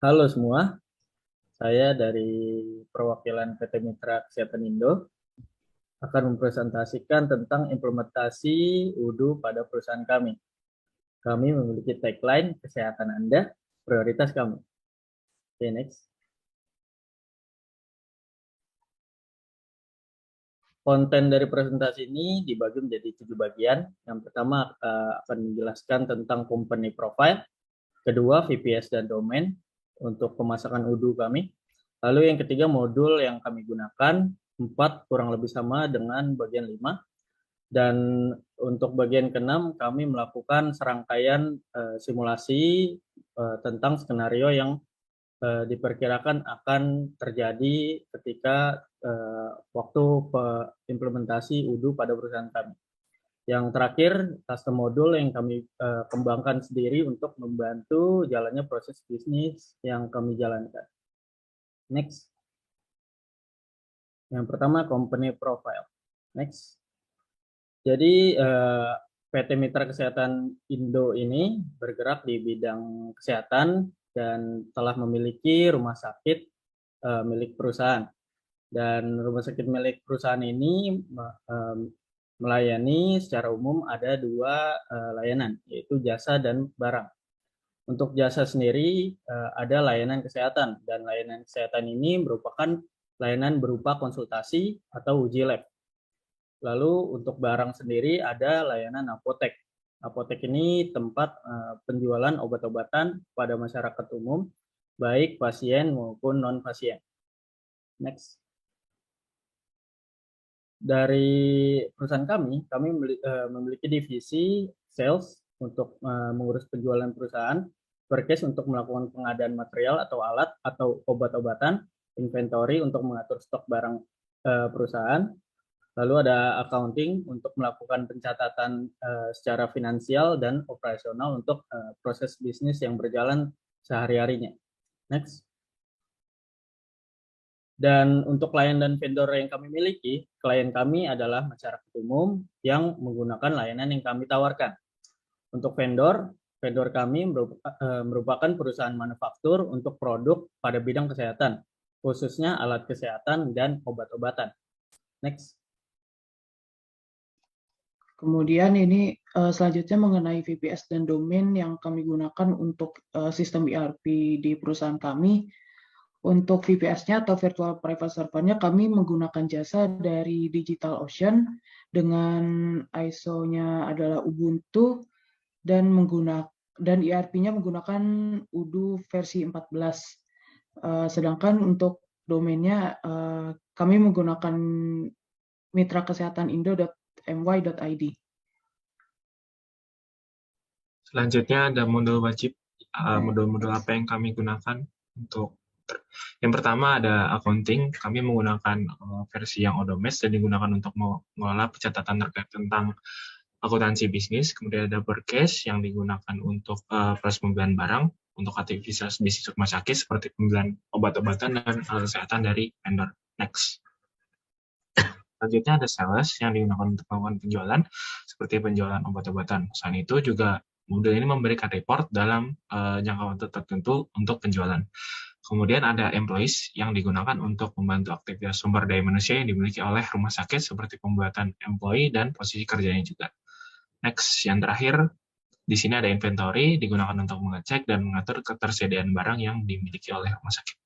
Halo semua, saya dari perwakilan PT Mitra Kesehatan Indo akan mempresentasikan tentang implementasi UDU pada perusahaan kami. Kami memiliki tagline kesehatan Anda, prioritas kami. Oke, next. Konten dari presentasi ini dibagi menjadi 7 bagian. Yang pertama akan menjelaskan tentang company profile, kedua VPS dan domain untuk pemasakan UDU kami. Lalu yang ketiga modul yang kami gunakan, 4 kurang lebih sama dengan bagian 5. Dan untuk bagian ke-6 kami melakukan serangkaian simulasi tentang skenario yang diperkirakan akan terjadi ketika waktu implementasi UDU pada perusahaan kami. Yang terakhir, custom module yang kami kembangkan sendiri untuk membantu jalannya proses bisnis yang kami jalankan. Next. Yang pertama, company profile. Next. Jadi PT Mitra Kesehatan Indo ini bergerak di bidang kesehatan dan telah memiliki rumah sakit milik perusahaan. Dan rumah sakit milik perusahaan ini melayani secara umum ada 2 layanan, yaitu jasa dan barang. Untuk jasa sendiri ada layanan kesehatan, dan layanan kesehatan ini merupakan layanan berupa konsultasi atau uji lab. Lalu untuk barang sendiri ada layanan apotek. Apotek ini tempat penjualan obat-obatan pada masyarakat umum, baik pasien maupun non-pasien. Next. Dari perusahaan kami memiliki divisi sales untuk mengurus penjualan perusahaan, purchase untuk melakukan pengadaan material atau alat atau obat-obatan, inventory untuk mengatur stok barang perusahaan, lalu ada accounting untuk melakukan pencatatan secara finansial dan operasional untuk proses bisnis yang berjalan sehari-harinya. Next. Dan untuk klien dan vendor yang kami miliki, klien kami adalah masyarakat umum yang menggunakan layanan yang kami tawarkan. Untuk vendor kami merupakan perusahaan manufaktur untuk produk pada bidang kesehatan, khususnya alat kesehatan dan obat-obatan. Next. Kemudian ini selanjutnya mengenai VPS dan domain yang kami gunakan untuk sistem ERP di perusahaan kami. Untuk VPS-nya atau Virtual Private Server-nya kami menggunakan jasa dari DigitalOcean dengan ISO-nya adalah Ubuntu dan ERP-nya menggunakan UDU versi 14. Sedangkan untuk domainnya kami menggunakan mitrakesehatan.indo.my.id. Selanjutnya ada modul wajib. Modul-modul apa yang kami gunakan untuk yang pertama ada accounting. Kami menggunakan versi yang Odomes dan digunakan untuk mengelola pencatatan terkait tentang akuntansi bisnis. Kemudian ada purchase yang digunakan untuk proses pembelian barang untuk aktivitas bisnis rumah sakit seperti pembelian obat-obatan dan alat kesehatan dari vendor. Next. Selanjutnya ada sales yang digunakan untuk melakukan penjualan seperti penjualan obat-obatan. Selain itu juga modul ini memberikan report dalam jangka waktu tertentu untuk penjualan. Kemudian ada employees yang digunakan untuk membantu aktivitas sumber daya manusia yang dimiliki oleh rumah sakit seperti pembuatan employee dan posisi kerjanya juga. Next, yang terakhir, di sini ada inventory digunakan untuk mengecek dan mengatur ketersediaan barang yang dimiliki oleh rumah sakit.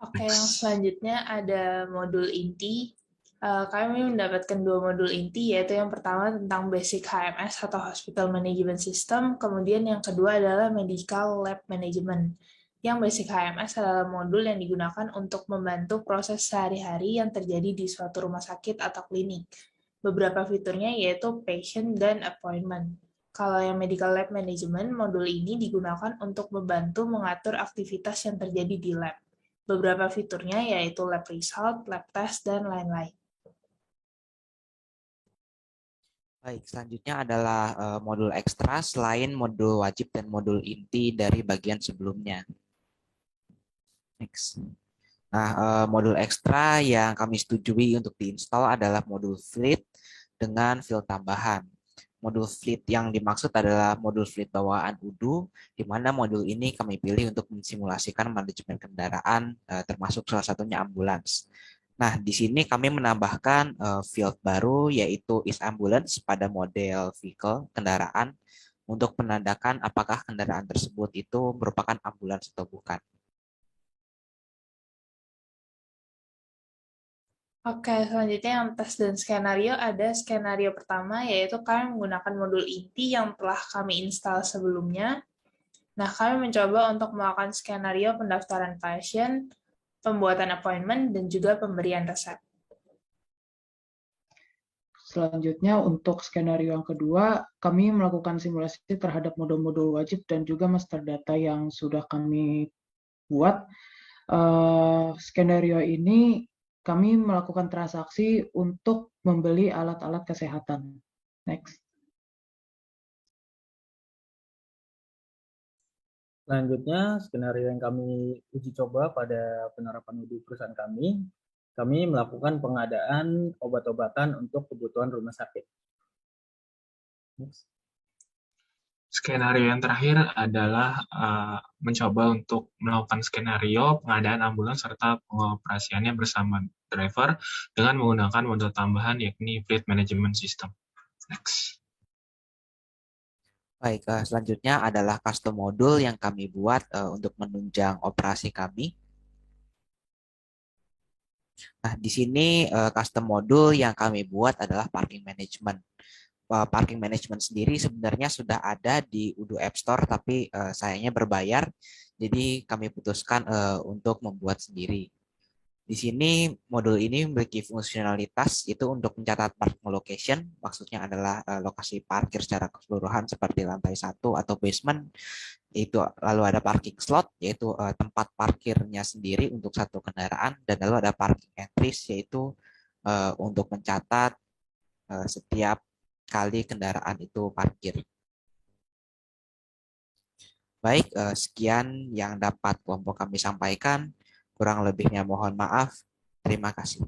Oke, yang selanjutnya ada modul inti. Kami mendapatkan 2 modul inti, yaitu yang pertama tentang Basic HMS atau Hospital Management System, kemudian yang kedua adalah Medical Lab Management. Yang Basic HMS adalah modul yang digunakan untuk membantu proses sehari-hari yang terjadi di suatu rumah sakit atau klinik. Beberapa fiturnya yaitu patient dan appointment. Kalau yang Medical Lab Management, modul ini digunakan untuk membantu mengatur aktivitas yang terjadi di lab. Beberapa fiturnya yaitu lab result, lab test, dan lain-lain. Baik, selanjutnya adalah modul ekstra selain modul wajib dan modul inti dari bagian sebelumnya. Next. Nah, modul ekstra yang kami setujui untuk diinstal adalah modul Fleet dengan field tambahan. Modul fleet yang dimaksud adalah modul fleet bawaan UDU, di mana modul ini kami pilih untuk mensimulasikan manajemen kendaraan, termasuk salah satunya ambulans. Nah, di sini kami menambahkan field baru, yaitu is ambulance pada model vehicle, kendaraan, untuk menandakan apakah kendaraan tersebut itu merupakan ambulans atau bukan. Oke, selanjutnya yang tes dan skenario ada skenario pertama, yaitu kami menggunakan modul inti yang telah kami install sebelumnya. Nah, kami mencoba untuk melakukan skenario pendaftaran pasien, pembuatan appointment, dan juga pemberian resep. Selanjutnya untuk skenario yang kedua, kami melakukan simulasi terhadap modul-modul wajib dan juga master data yang sudah kami buat. Skenario ini kami melakukan transaksi untuk membeli alat-alat kesehatan. Next. Selanjutnya, skenario yang kami uji coba pada penerapan UDU perusahaan kami melakukan pengadaan obat-obatan untuk kebutuhan rumah sakit. Next. Skenario yang terakhir adalah mencoba untuk melakukan skenario pengadaan ambulans serta pengoperasiannya bersama driver dengan menggunakan modul tambahan yakni Fleet Management System. Next. Baik, selanjutnya adalah custom modul yang kami buat untuk menunjang operasi kami. Nah, di sini custom modul yang kami buat adalah parking management. Parking management sendiri sebenarnya sudah ada di UDU App Store, tapi sayangnya berbayar, jadi kami putuskan untuk membuat sendiri. Di sini modul ini memiliki fungsionalitas itu untuk mencatat parking location, maksudnya adalah lokasi parkir secara keseluruhan seperti lantai 1 atau basement. Itu lalu ada parking slot, yaitu tempat parkirnya sendiri untuk satu kendaraan, dan lalu ada parking entries, yaitu untuk mencatat setiap kali kendaraan itu parkir. Baik, sekian yang dapat kelompok kami sampaikan. Kurang lebihnya mohon maaf. Terima kasih.